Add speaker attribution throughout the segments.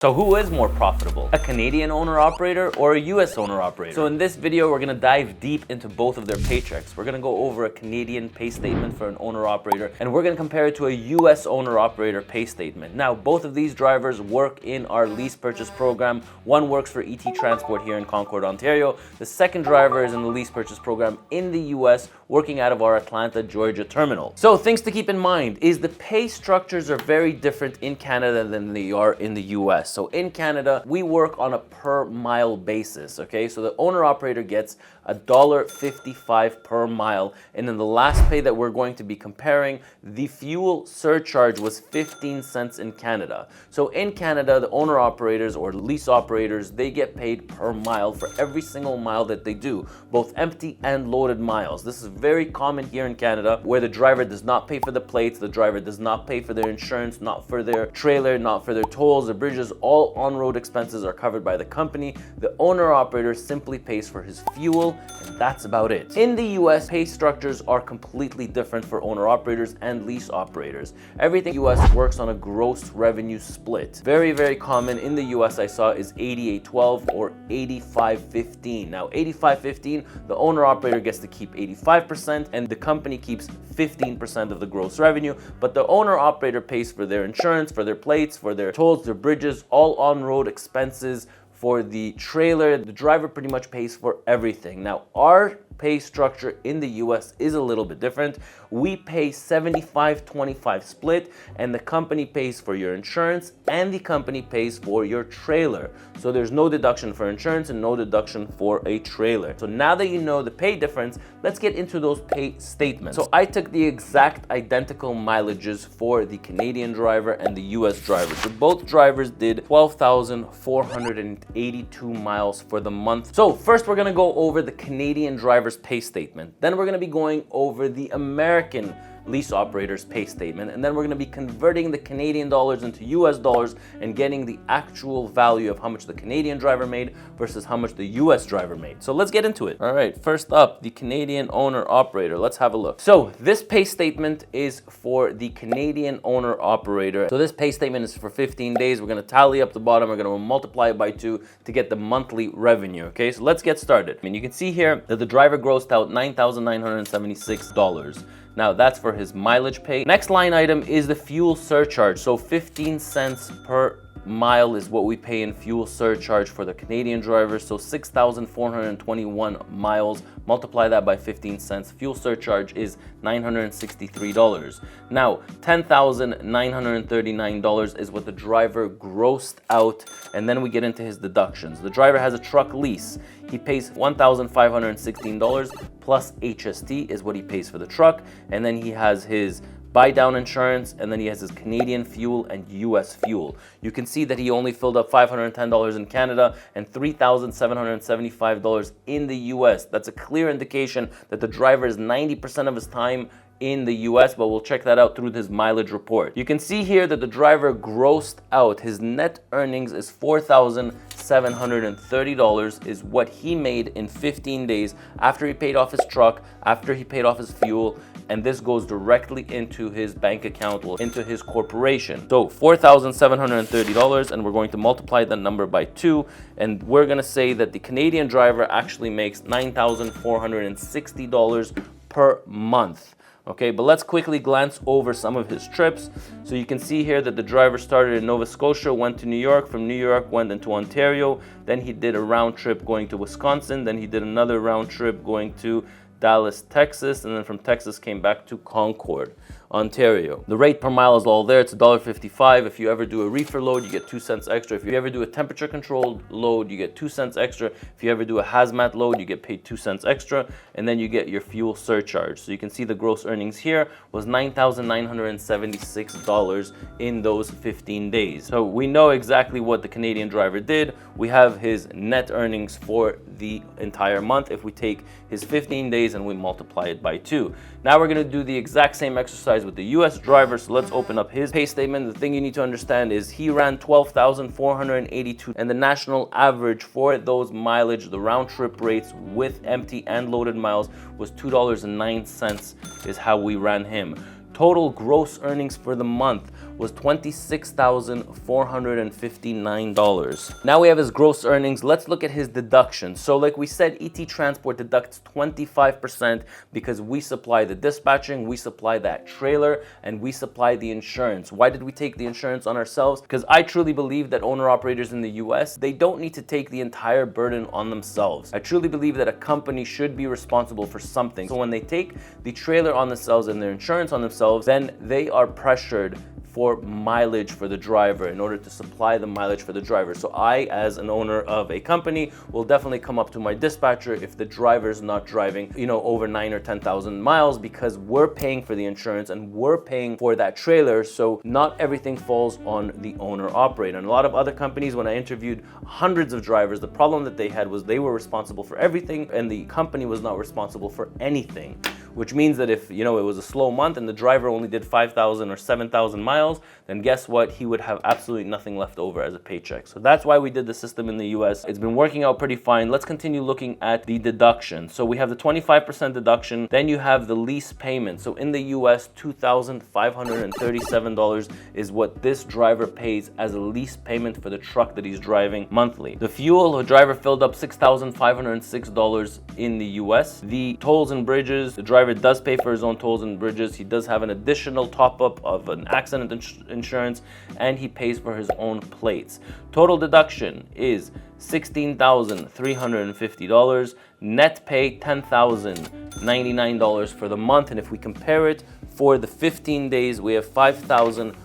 Speaker 1: So who is more profitable, a Canadian owner-operator or a US owner-operator? So in this video, we're gonna dive deep into both of their paychecks. We're gonna go over a Canadian pay statement for an owner-operator, and we're gonna compare it to a US owner-operator pay statement. Now, both of these drivers work in our lease purchase program. One works for ET Transport here in Concord, Ontario. The second driver is in the lease purchase program in the US, working out of our Atlanta, Georgia terminal. So things to keep in mind is the pay structures are very different in Canada than they are in the US. So in Canada, we work on a per mile basis, okay? So the owner operator gets $1.55 per mile. And in the last pay that we're going to be comparing, the fuel surcharge was 15 cents in Canada. So in Canada, the owner operators or lease operators, they get paid per mile for every single mile that they do, both empty and loaded miles. This is very common here in Canada, where the driver does not pay for the plates, the driver does not pay for their insurance, not for their trailer, not for their tolls, the bridges. All on-road expenses are covered by the company. The owner-operator simply pays for his fuel, and that's about it. In the US, pay structures are completely different for owner-operators and lease operators. Everything US works on a gross revenue split. Very, very common in the US I saw is 88-12 or 85-15. Now, 85-15, the owner-operator gets to keep 85% and the company keeps 15% of the gross revenue, but the owner-operator pays for their insurance, for their plates, for their tolls, their bridges, all on-road expenses. For the trailer, the driver pretty much pays for everything. Now, our pay structure in the US is a little bit different. We pay 75-25 split, and the company pays for your insurance and the company pays for your trailer. So there's no deduction for insurance and no deduction for a trailer. So now that you know the pay difference, let's get into those pay statements. So I took the exact identical mileages for the Canadian driver and the US driver. So both drivers did 12,482 miles for the month. So first we're gonna go over the Canadian driver's pay statement. Then we're gonna be going over the American lease operator's pay statement, and then we're going to be converting the Canadian dollars into US dollars and getting the actual value of how much the Canadian driver made versus how much the US driver made. So let's get into it. All right, first up, the Canadian owner operator. Let's have a look. So this pay statement is for the Canadian owner operator. So this pay statement is for 15 days. We're going to tally up the bottom. We're going to multiply it by 2 to get the monthly revenue. Okay, so let's get started. I mean, you can see here that the driver grossed out $9,976. Now that's for his mileage pay. Next line item is the fuel surcharge. So 15 cents per mile is what we pay in fuel surcharge for the Canadian drivers. So 6,421 miles, multiply that by 15 cents. Fuel surcharge is $963. Now, $10,939 is what the driver grossed out. And then we get into his deductions. The driver has a truck lease. He pays $1,516 plus HST is what he pays for the truck. And then he has his buy down insurance, and then he has his Canadian fuel and US fuel. You can see that he only filled up $510 in Canada and $3,775 in the US. That's a clear indication that the driver is 90% of his time in the US, but we'll check that out through his mileage report. You can see here that the driver grossed out. His net earnings is $4,730 is what he made in 15 days after he paid off his truck, after he paid off his fuel, and this goes directly into his bank account or into his corporation. So $4,730, and we're going to multiply that number by 2, and we're gonna say that the Canadian driver actually makes $9,460 per month. Okay, but let's quickly glance over some of his trips. So you can see here that the driver started in Nova Scotia, went to New York, from New York went into Ontario, then he did a round trip going to Wisconsin, then he did another round trip going to Dallas, Texas, and then from Texas came back to Concord, Ontario. The rate per mile is all there. It's $1.55. If you ever do a reefer load, you get 2 cents extra. If you ever do a temperature controlled load, you get 2 cents extra. If you ever do a hazmat load, you get paid 2 cents extra, and then you get your fuel surcharge. So you can see the gross earnings here was $9,976 in those 15 days. So we know exactly what the Canadian driver did. We have his net earnings for the entire month if we take his 15 days and we multiply it by 2. Now we're going to do the exact same exercise with the US driver. So let's open up his pay statement. The thing you need to understand is he ran 12,482, and the national average for those mileage, the round trip rates with empty and loaded miles, was $2.09 is how we ran him. Total gross earnings for the month was $26,459. Now we have his gross earnings. Let's look at his deductions. So like we said, ET Transport deducts 25% because we supply the dispatching, we supply that trailer, and we supply the insurance. Why did we take the insurance on ourselves? Because I truly believe that owner-operators in the US, they don't need to take the entire burden on themselves. I truly believe that a company should be responsible for something. So when they take the trailer on themselves and their insurance on themselves, then they are pressured for mileage for the driver in order to supply the mileage for the driver. So I, as an owner of a company, will definitely come up to my dispatcher if the driver is not driving, over 9 or 10,000 miles, because we're paying for the insurance and we're paying for that trailer. So not everything falls on the owner operator. And a lot of other companies, when I interviewed hundreds of drivers, the problem that they had was they were responsible for everything and the company was not responsible for anything. Which means that if, it was a slow month and the driver only did 5,000 or 7,000 miles, then guess what? He would have absolutely nothing left over as a paycheck. So that's why we did the system in the US. It's been working out pretty fine. Let's continue looking at the deduction. So we have the 25% deduction, then you have the lease payment. So in the US, $2,537 is what this driver pays as a lease payment for the truck that he's driving monthly. The fuel, the driver filled up $6,506 in the US. The tolls and bridges, the driver does pay for his own tolls and bridges. He does have an additional top-up of an accident insurance, and he pays for his own plates. Total deduction is $16,350. Net pay $10,099 for the month, and if we compare it for the 15 days, we have $5,049.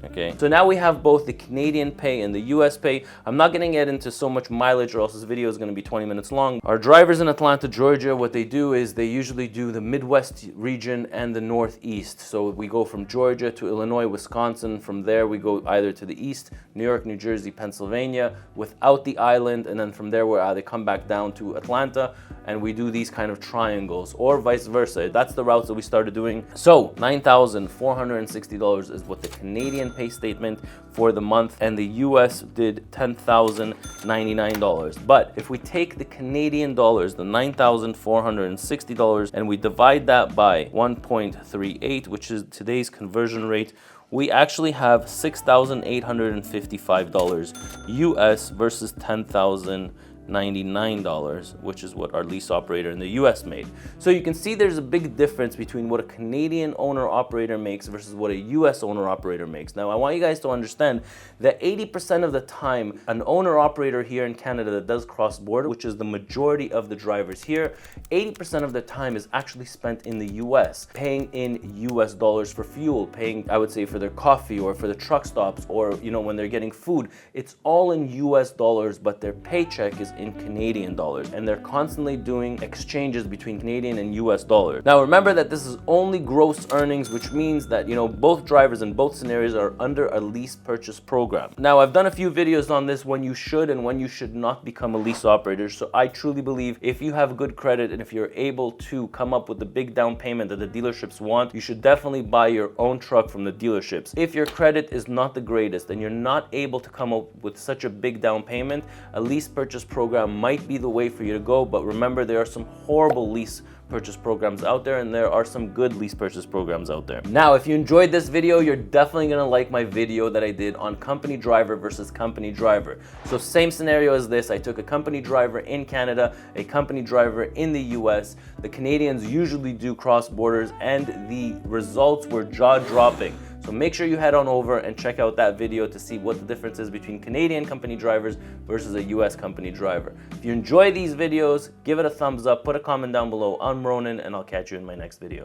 Speaker 1: Okay, so now we have both the Canadian pay and the US pay. I'm not going to get into so much mileage or else this video is going to be 20 minutes long. Our drivers in Atlanta, Georgia, what they do is they usually do the Midwest region and the Northeast. So we go from Georgia to Illinois, Wisconsin. From there we go either to the east, New York, New Jersey, Pennsylvania, without the island, and then from there we either come back down to Atlanta and we do these kind of triangles, or vice versa. That's the routes that we started doing. So $9,460 is what the Canadian pay statement for the month, and the US did $10,099. But if we take the Canadian dollars, the $9,460, and we divide that by 1.38, which is today's conversion rate, we actually have $6,855 US versus $10,099, which is what our lease operator in the US made. So you can see there's a big difference between what a Canadian owner operator makes versus what a US owner operator makes. Now I want you guys to understand that 80% of the time, an owner operator here in Canada that does cross border, which is the majority of the drivers here, 80% of the time is actually spent in the US, paying in US dollars for fuel, paying, I would say, for their coffee or for the truck stops, or when they're getting food. It's all in US dollars, but their paycheck is in Canadian dollars, and they're constantly doing exchanges between Canadian and US dollars. Now remember that this is only gross earnings, which means that both drivers in both scenarios are under a lease purchase program. Now I've done a few videos on this, when you should and when you should not become a lease operator. So I truly believe if you have good credit and if you're able to come up with the big down payment that the dealerships want, you should definitely buy your own truck from the dealerships. If your credit is not the greatest and you're not able to come up with such a big down payment, a lease purchase program might be the way for you to go. But remember, there are some horrible lease purchase programs out there, and there are some good lease purchase programs out there. Now, if you enjoyed this video, you're definitely gonna like my video that I did on company driver versus company driver. So same scenario as this. I took a company driver in Canada, a company driver in the US. The Canadians usually do cross borders, and the results were jaw-dropping. So make sure you head on over and check out that video to see what the difference is between Canadian company drivers versus a US company driver. If you enjoy these videos, give it a thumbs up, put a comment down below. I'm Ronen, and I'll catch you in my next video.